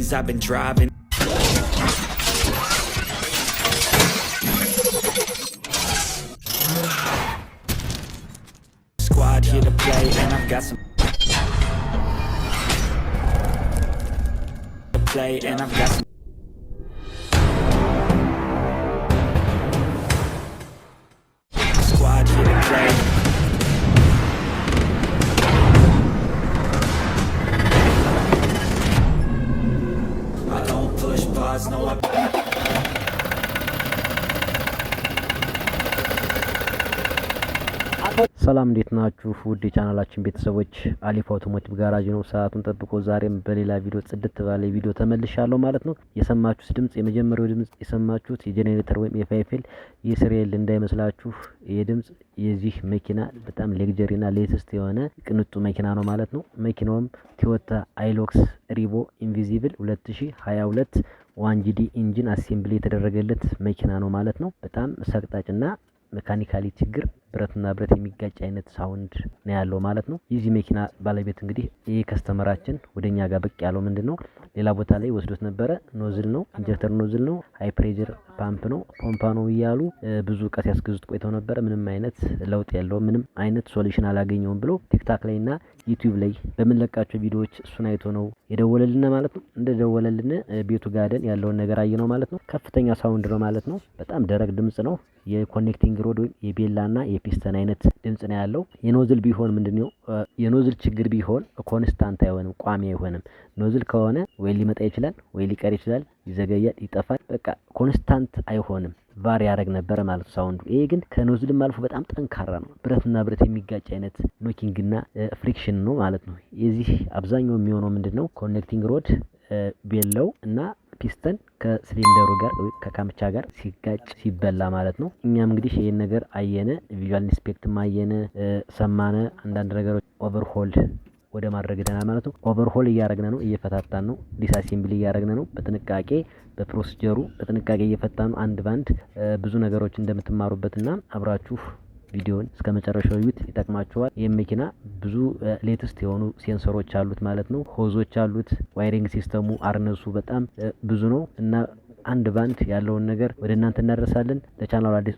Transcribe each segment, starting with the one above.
days I've been driving. Squad here to play and I've got some to play and I've got some squad here to play. I don't push bars, no I ሰላም እንዴት ናችሁ? ውድ የቻናላችን ቤተሰቦች አሊፍ አውቶሞቲቭ ጋራጅ ነው። ሰዓቱን ጠብቆ ዛሬም በሌላ ቪዲዮ ጽድት ባለ ቪዲዮ ተመልሻለሁ ማለት ነው። የሰማችሁት ድምጽ የመጀመሪያው ድምጽ የሰማችሁት የጄኔሬተር ወይም የፋይፌል የስሪኤል እንዳይመስላችሁ። የድምጽ የዚህ መኪና በጣም ሌግጀሪና ሌተስት የሆነ ቅንጡ መኪና ነው ማለት ነው። መኪናውም ቶዮታ አይሎክስ ሪቮ ኢንቪዚብል 2022 1GD ኢንጂን አሴምብሊ የተደረገለት መኪና ነው ማለት ነው። በጣም ሰቅጣጭና ሜካኒካሊ ችግር ብረትና ብረት የሚጋጭ አይነት ሳውንድ ነው ያለው ማለት ነው። የዚህ መኪና ባለቤት እንግዲህ ይሄ ከስተመራችን ወደኛ ጋር ብቅ ያለው ምንድነው ሌላ ቦታ ላይ ወስዶት ነበረ። ኖዝል ነው፣ ኢንጀክተር ኖዝል ነው፣ ሃይ ፕሬሸር ፓምፕ ነው፣ ፖምፓ ነው እያሉ ብዙ ቀስ ያስገዙት ቆይተው ነበረ። ምንም አይነት ለውጥ ያለው ምንም አይነት ሶሉሽን አላገኘውም ብሎ ቲክታክ ላይና ዩቲዩብ ላይ በምንለቃቸው ቪዲዮዎች እሱን አይቶ ነው የደወለልን ማለት ነው። እንደደወለልን ቤቱ ጋደን ያለውን ነገር አየ ነው ማለት ነው። ከፍተኛ ሳውንድ ነው ማለት ነው። በጣም ደረቅ ድምጽ ነው። የኮኔክቲንግ ሮድ ወይም የቤላና የፒስተን አይነት ድምጽ ነው ያለው። የኖዝል ቢሆን ምንድነው የኖዝል ችግር ቢሆን ኮንስታንት አይሆንም፣ ቋሚ አይሆንም። ኖዝል ከሆነ ወይ ሊመጣ ይችላል ወይ ሊቀር ይችላል፣ ይዘገያል፣ ይጠፋል። በቃ ኮንስታንት አይሆንም፣ ቫሪ ያደርግ ነበር ማለት ሳውንዱ። ይሄ ግን ከኖዝልም አልፎ በጣም ጠንካራ ነው። ብረትና ብረት የሚጋጭ አይነት ኖኪንግና ፍሪክሽን ነው ማለት ነው። የዚህ አብዛኛው የሚሆነው ምንድነው ኮኔክቲንግ ሮድ ቤላው እና ፒስተን ከሲሊንደሩ ጋር ወይ ከካምቻ ጋር ሲጋጭ ሲበላ ማለት ነው። እኛም እንግዲህ ይሄን ነገር አየነ፣ ቪዥዋል ኢንስፔክት ማየነ፣ ሰማነ። አንዳንድ ነገሮች ኦቨርሆል ወደ ማድረግ ደና ማለት ነው። ኦቨርሆል እያደረግነ ነው፣ እየፈታታን ነው። ዲስአሴምብሊ እያደረግነ ነው። በጥንቃቄ በፕሮሲጀሩ በጥንቃቄ እየፈታን ነው። አንድ ባንድ ብዙ ነገሮች እንደምትማሩበትና አብራችሁ ቪዲዮን እስከ መጨረሻው ይዩት፣ ይጠቅማችኋል። ይሄ መኪና ብዙ ሌተስት የሆኑ ሴንሰሮች አሉት ማለት ነው። ሆዞች አሉት። ዋይሪንግ ሲስተሙ አርነሱ በጣም ብዙ ነው እና አንድ ባንድ ያለውን ነገር ወደ እናንተ እናደርሳለን።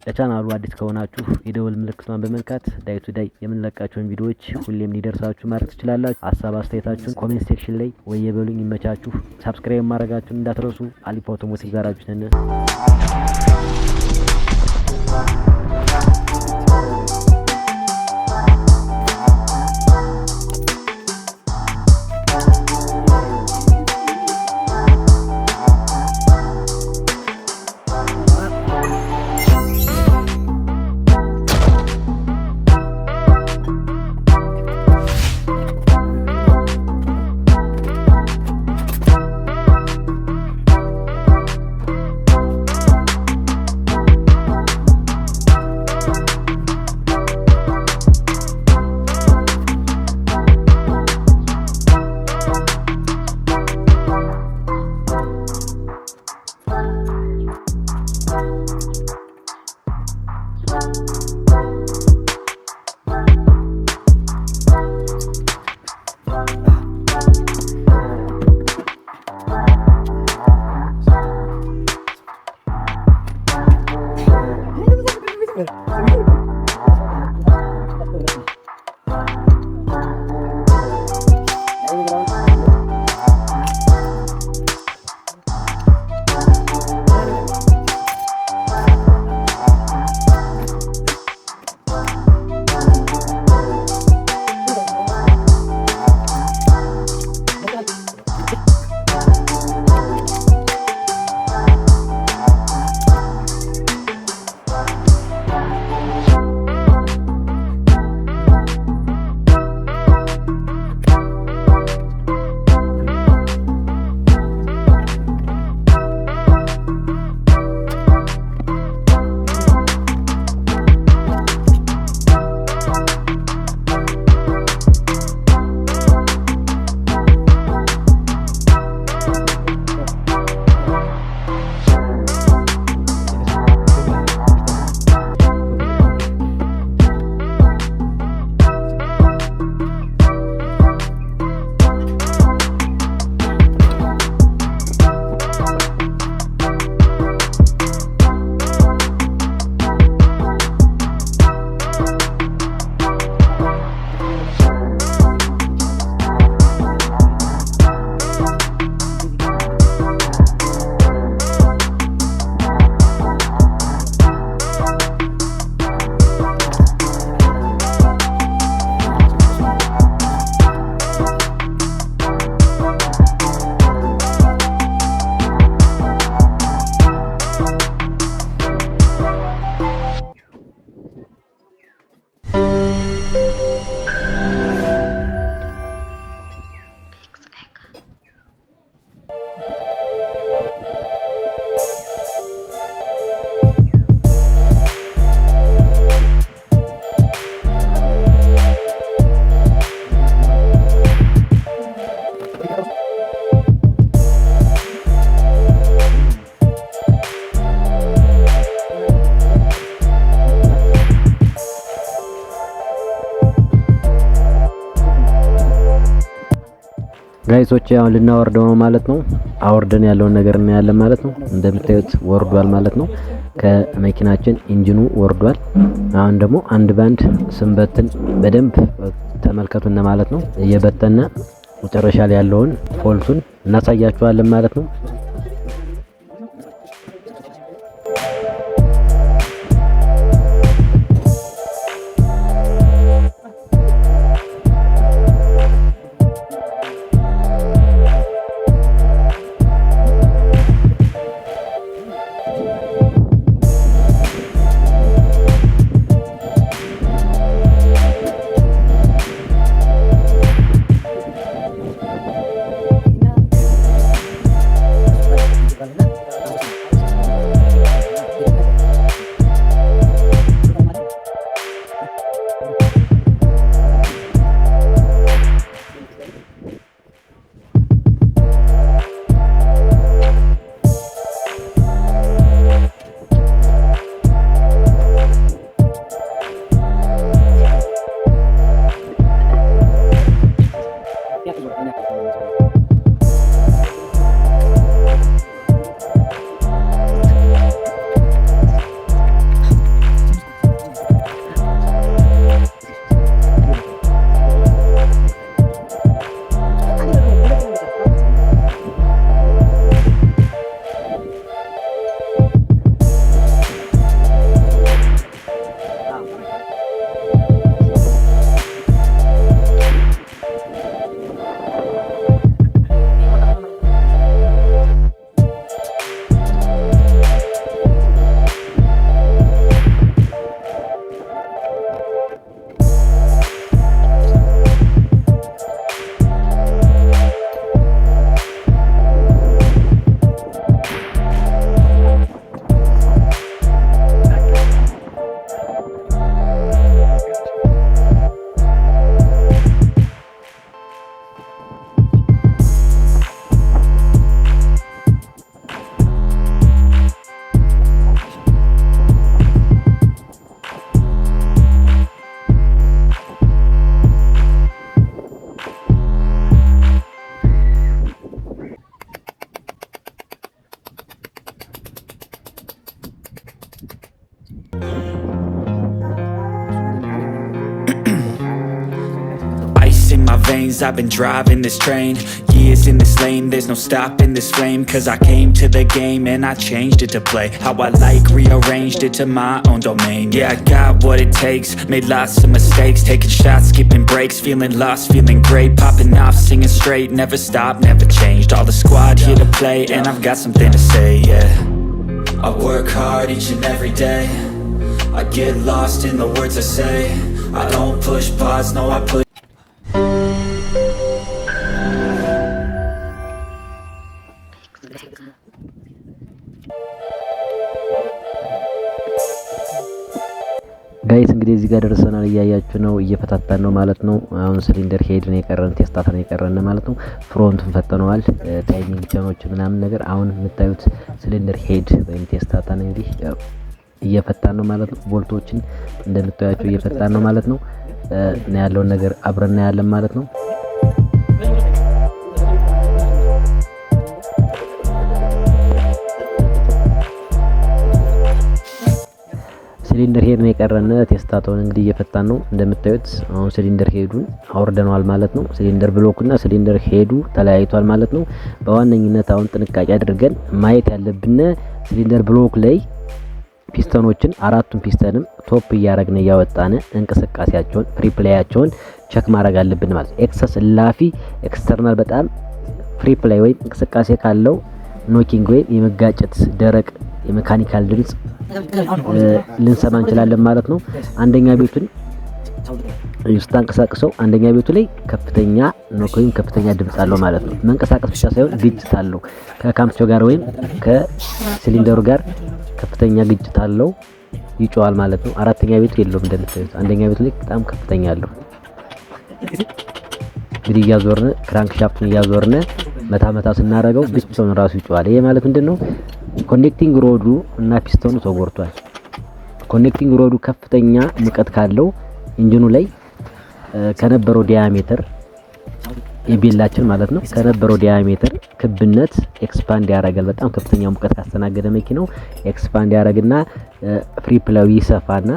ለቻናሉ አዲስ ከሆናችሁ የደወል ምልክቷን በመንካት ዳይ ቱ ዳይ የምንለቃቸውን ቪዲዮዎች ሁሌም ሊደርሳችሁ ማድረግ ትችላላችሁ። ሀሳብ አስተያየታችሁን ኮሜንት ሴክሽን ላይ ወየበሉኝ። ይመቻችሁ። ሰብስክራይብ ማድረጋችሁን እንዳትረሱ። አሊፍ አውቶሞቲቭ ጋራጅ ነን። ጋይሶች አሁን ልናወርደው ነው ማለት ነው። አወርደን ያለውን ነገር እናያለን ማለት ነው። እንደምታዩት ወርዷል ማለት ነው። ከመኪናችን ኢንጂኑ ወርዷል። አሁን ደግሞ አንድ ባንድ ስንበትን በደንብ ተመልከቱና ማለት ነው። እየበተነ መጨረሻ ላይ ያለውን ፎልቱን እናሳያችኋለን ማለት ነው። veins, I've been driving this train. Years in this lane, there's no stopping this flame. Cause I came to the game and I changed it to play how I like, rearranged it to my own domain. Yeah, I got what it takes, made lots of mistakes, taking shots, skipping breaks, feeling lost, feeling great, popping off, singing straight, never stopped, never changed. All the squad here to play and I've got something to say, yeah. I work hard each and every day, I get lost in the words I say. I don't push pause, no I push. ጋይስ እንግዲህ እዚህ ጋር ደርሰናል። እያያችሁ ነው፣ እየፈታተን ነው ማለት ነው። አሁን ሲሊንደር ሄድ ነው የቀረን፣ ቴስታታ ነው የቀረን ማለት ነው። ፍሮንቱን ፈተነዋል፣ ታይሚንግ ቸኖች ምናምን ነገር። አሁን የምታዩት ሲሊንደር ሄድ ወይም ቴስታታ ነው እንግዲህ እየፈታን ነው ማለት ነው። ቦልቶችን እንደምታያቸው እየፈታን ነው ማለት ነው። እና ያለውን ነገር አብረን እናያለን ማለት ነው። ሲሊንደር ሄድ ነው የቀረን፣ ቴስታታውን እንግዲህ እየፈታን ነው እንደምታዩት። አሁን ሲሊንደር ሄዱን አውርደናል ማለት ነው። ሲሊንደር ብሎክና ሲሊንደር ሄዱ ተለያይቷል ማለት ነው። በዋነኝነት አሁን ጥንቃቄ አድርገን ማየት ያለብን ሲሊንደር ብሎክ ላይ ፒስተኖችን አራቱን ፒስተንም ቶፕ እያረግን እያወጣን እንቅስቃሴያቸውን ፍሪ ፕሌያቸውን ቼክ ማድረግ አለብን ማለት ነው። ኤክሰስ ላፊ ኤክስተርናል በጣም ፍሪ ፕሌይ ወይም እንቅስቃሴ ካለው ኖኪንግ ወይም የመጋጨት ደረቅ የሜካኒካል ድምጽ ልንሰማ እንችላለን ማለት ነው። አንደኛ ቤቱን ስታንቀሳቅሰው አንደኛ ቤቱ ላይ ከፍተኛ ኖክ ወይም ከፍተኛ ድምጽ አለው ማለት ነው። መንቀሳቀስ ብቻ ሳይሆን ግጭት አለው ከካምቾ ጋር ወይም ከሲሊንደሩ ጋር ከፍተኛ ግጭት አለው፣ ይጮሃል ማለት ነው። አራተኛ ቤቱ የለውም እንደምታዩት፣ አንደኛ ቤቱ ላይ በጣም ከፍተኛ አለው። እንግዲህ እያዞርነ ክራንክ ሻፍቱን እያዞርነ መታ መታ ስናረገው ብቻውን ራሱ ይጮሃል። ይሄ ማለት ምንድነው? ኮኔክቲንግ ሮዱ እና ፒስተኑ ተጎርቷል። ኮኔክቲንግ ሮዱ ከፍተኛ ሙቀት ካለው ኢንጂኑ ላይ ከነበረው ዲያሜትር የቤላችን ማለት ነው ከነበረው ዲያሜትር ክብነት ኤክስፓንድ ያደርጋል። በጣም ከፍተኛ ሙቀት ካስተናገደ መኪናው ኤክስፓንድ ያደርግና ፍሪ ፕላው ይሰፋና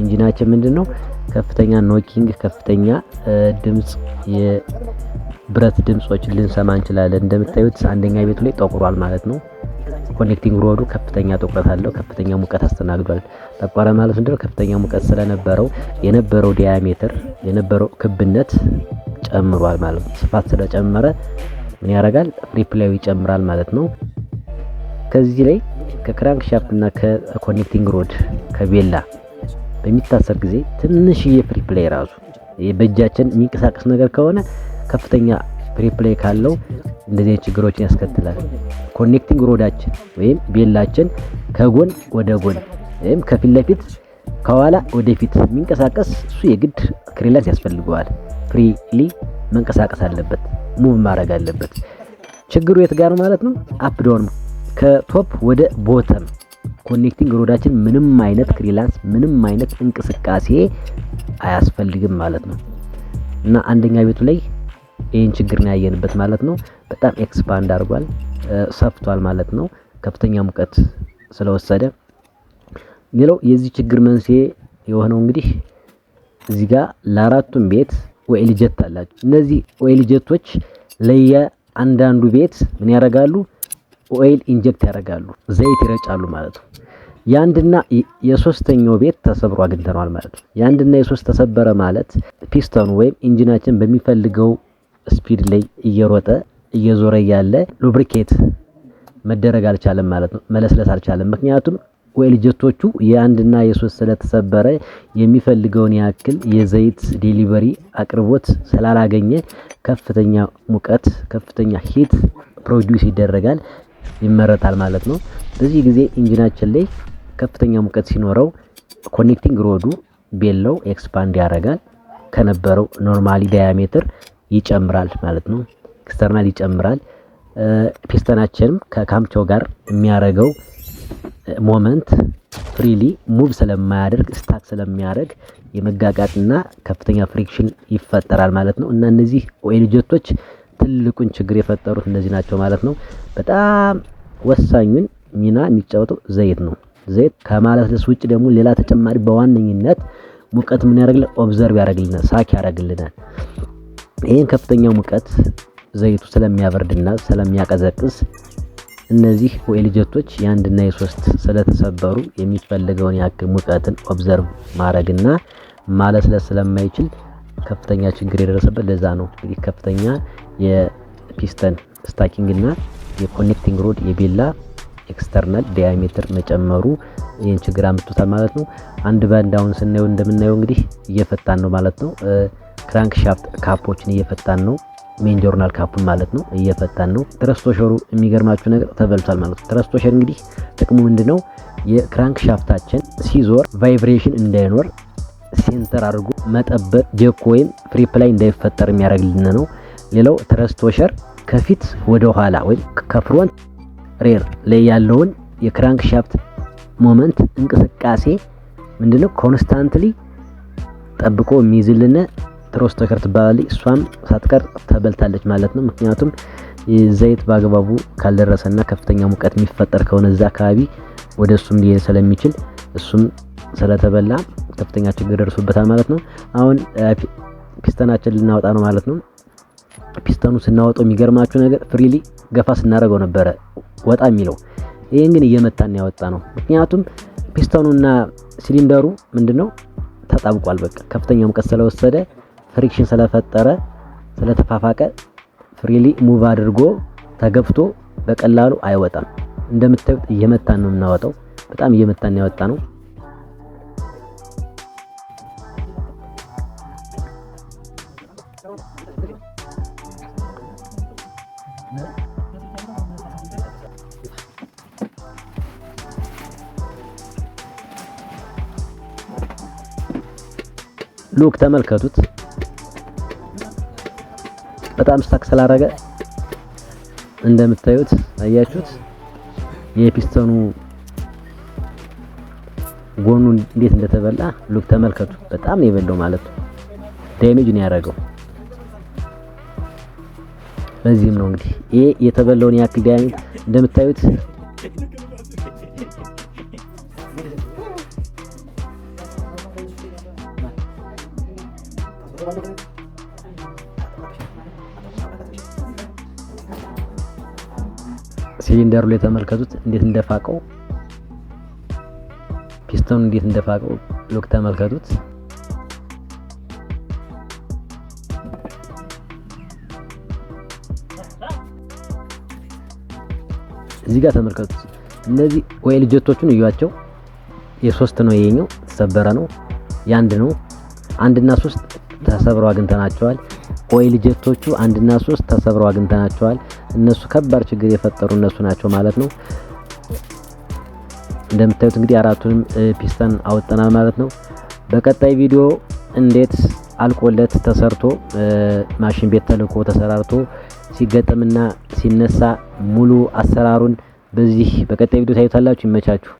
ኢንጂናችን ምንድነው ከፍተኛ ኖኪንግ ከፍተኛ ድምጽ የብረት ድምጾችን ልንሰማ እንችላለን። እንደምታዩት አንደኛ ቤቱ ላይ ጠቁሯል ማለት ነው። ኮኔክቲንግ ሮዱ ከፍተኛ ጥቁረት አለው። ከፍተኛ ሙቀት አስተናግዷል። ጠቆረ ማለት ምንድነው ከፍተኛ ሙቀት ስለነበረው የነበረው ዲያሜትር የነበረው ክብነት ጨምሯል ማለት ነው። ስፋት ስለጨመረ ምን ያደርጋል ፍሪ ፕላዩ ይጨምራል ማለት ነው። ከዚህ ላይ ከክራንክ ሻፍት እና ከኮኔክቲንግ ሮድ ከቤላ በሚታሰር ጊዜ ትንሽዬ ፍሪ ፕላይ ራሱ በእጃችን የሚንቀሳቀስ ነገር ከሆነ ከፍተኛ ፍሪ ፕላይ ካለው እንደዚህ ችግሮችን ያስከትላል። ኮኔክቲንግ ሮዳችን ወይም ቤላችን ከጎን ወደ ጎን ወይም ከፊት ለፊት ከኋላ ወደፊት የሚንቀሳቀስ እሱ የግድ ክሊራንስ ያስፈልገዋል። ፍሪሊ መንቀሳቀስ አለበት፣ ሙቭ ማድረግ አለበት። ችግሩ የት ጋር ነው ማለት ነው? አፕ ዳውን ከቶፕ ወደ ቦተም ኮኔክቲንግ ሮዳችን ምንም አይነት ክሊራንስ ምንም አይነት እንቅስቃሴ አያስፈልግም ማለት ነው። እና አንደኛ ቤቱ ላይ ይሄን ችግር ነው ያየንበት ማለት ነው። በጣም ኤክስፓንድ አድርጓል፣ ሰፍቷል ማለት ነው ከፍተኛ ሙቀት ስለወሰደ። ሌላው የዚህ ችግር መንስኤ የሆነው እንግዲህ እዚህ ጋር ለአራቱም ቤት ኦይል ጀት አላቸው። እነዚህ ኦይል ጀቶች ለየአንዳንዱ ቤት ምን ያደርጋሉ? ኦይል ኢንጀክት ያደርጋሉ፣ ዘይት ይረጫሉ ማለት ነው። የአንድና የሶስተኛው ቤት ተሰብሮ አግኝተናል ማለት ነው። የአንድና የሶስት ተሰበረ ማለት ፒስተኑ ወይም ኢንጂናችን በሚፈልገው ስፒድ ላይ እየሮጠ እየዞረ ያለ ሉብሪኬት መደረግ አልቻለም ማለት ነው። መለስለስ አልቻለም። ምክንያቱም ኦይል ጀቶቹ የአንድና የሶስት ስለተሰበረ የሚፈልገውን ያክል የዘይት ዴሊቨሪ አቅርቦት ስላላገኘ ከፍተኛ ሙቀት ከፍተኛ ሂት ፕሮዲዩስ ይደረጋል ይመረታል ማለት ነው። በዚህ ጊዜ ኢንጂናችን ላይ ከፍተኛ ሙቀት ሲኖረው ኮኔክቲንግ ሮዱ ቤላው ኤክስፓንድ ያደርጋል፣ ከነበረው ኖርማሊ ዳያሜትር ይጨምራል ማለት ነው። ኤክስተርናል ይጨምራል። ፒስተናችንም ከካምቸው ጋር የሚያደርገው ሞመንት ፍሪሊ ሙቭ ስለማያደርግ ስታክ ስለሚያደርግ የመጋጋጥና ከፍተኛ ፍሪክሽን ይፈጠራል ማለት ነው። እና እነዚህ ኦይል ጀቶች ትልቁን ችግር የፈጠሩት እነዚህ ናቸው ማለት ነው። በጣም ወሳኙን ሚና የሚጫወተው ዘይት ነው። ዘይት ከማለስለስ ውጭ ደግሞ ሌላ ተጨማሪ በዋነኝነት ሙቀት ምን ያደርግልናል? ኦብዘርቭ ያደርግልናል፣ ሳክ ያደርግልናል። ይሄን ከፍተኛ ሙቀት ዘይቱ ስለሚያበርድና ስለሚያቀዘቅዝ እነዚህ ኦይል ጀቶች የአንድና የሶስት ስለተሰበሩ የሚፈልገውን ያክል ሙቀትን ኦብዘርቭ ማድረግና ማለስለስ ስለማይችል ከፍተኛ ችግር የደረሰበት ለዛ ነው። እንግዲህ ከፍተኛ የፒስተን ስታኪንግ እና የኮኔክቲንግ ሮድ የቤላ ኤክስተርናል ዲያሜትር መጨመሩ ይህን ችግር አምጥቶታል ማለት ነው። አንድ ባንድ አሁን ስናየው እንደምናየው እንግዲህ እየፈታን ነው ማለት ነው። ክራንክ ሻፍት ካፖችን እየፈታን ነው። ሜን ጆርናል ካፑን ማለት ነው እየፈታን ነው። ትረስቶሸሩ የሚገርማችሁ ነገር ተበልቷል ማለት ነው። ትረስቶሸር እንግዲህ ጥቅሙ ምንድነው? የክራንክ ሻፍታችን ሲዞር ቫይብሬሽን እንዳይኖር ሴንተር አድርጎ መጠበቅ ጀኮ ወይም ፍሪ ፕላይ እንዳይፈጠር የሚያደርግልን ነው። ሌላው ትረስቶሸር ከፊት ወደ ኋላ ወይም ከፍሮንት ሬር ላይ ያለውን የክራንክ ሻፍት ሞመንት እንቅስቃሴ ምንድነው ኮንስታንትሊ ጠብቆ የሚይዝልን ትረስቶሸር ትባላለች። እሷም ሳትቀር ተበልታለች ማለት ነው። ምክንያቱም ዘይት በአግባቡ ካልደረሰና ከፍተኛ ሙቀት የሚፈጠር ከሆነ እዛ አካባቢ ወደ እሱም ሊሄድ ስለሚችል እሱም ስለተበላ ከፍተኛ ችግር ደርሶበታል ማለት ነው። አሁን ፒስተናችን ልናወጣ ነው ማለት ነው። ፒስተኑ ስናወጣው የሚገርማችሁ ነገር ፍሪሊ ገፋ ስናደርገው ነበረ ወጣ የሚለው። ይሄን ግን እየመታን ያወጣ ነው። ምክንያቱም ፒስተኑና ሲሊንደሩ ምንድነው ተጣብቋል። በቃ ከፍተኛ ሙቀት ስለወሰደ ፍሪክሽን ስለፈጠረ ስለተፋፋቀ ፍሪሊ ሙቭ አድርጎ ተገፍቶ በቀላሉ አይወጣም። እንደምታዩት እየመታን ነው የምናወጣው። በጣም እየመታን ያወጣ ነው። ሉክ ተመልከቱት። በጣም ስታክ ስላደረገ እንደምታዩት አያችሁት፣ የፒስተኑ ጎኑ እንዴት እንደተበላ ሉክ ተመልከቱ። በጣም ነው የበላው ማለት ነው። ዳሜጅ ነው ያደረገው። በዚህም ነው እንግዲህ ይሄ የተበላውን ያክል ዲያሜትር እንደምታዩት ሲሊንደሩ ላይ ተመልከቱት እንዴት እንደፋቀው፣ ፒስቶን እንዴት እንደፋቀው ሎክ ተመልከቱት። እዚህ ጋር ተመልከቱት። እነዚህ ኦይል ጀቶቹን እዩዋቸው። የ3 ነው ይሄኛው ተሰበረ ነው። የ1 ነው 1 እና 3 ተሰብረው አግኝተናቸዋል። ኦይል ጀቶቹ 1 እና 3 ተሰብረው አግኝተናቸዋል። እነሱ ከባድ ችግር የፈጠሩ እነሱ ናቸው ማለት ነው። እንደምታዩት እንግዲህ አራቱንም ፒስተን አወጣናል ማለት ነው። በቀጣይ ቪዲዮ እንዴት አልቆለት ተሰርቶ ማሽን ቤት ተልኮ ተሰራርቶ ሲገጠምና ሲነሳ ሙሉ አሰራሩን በዚህ በቀጣይ ቪዲዮ ታዩታላችሁ። ይመቻችሁ።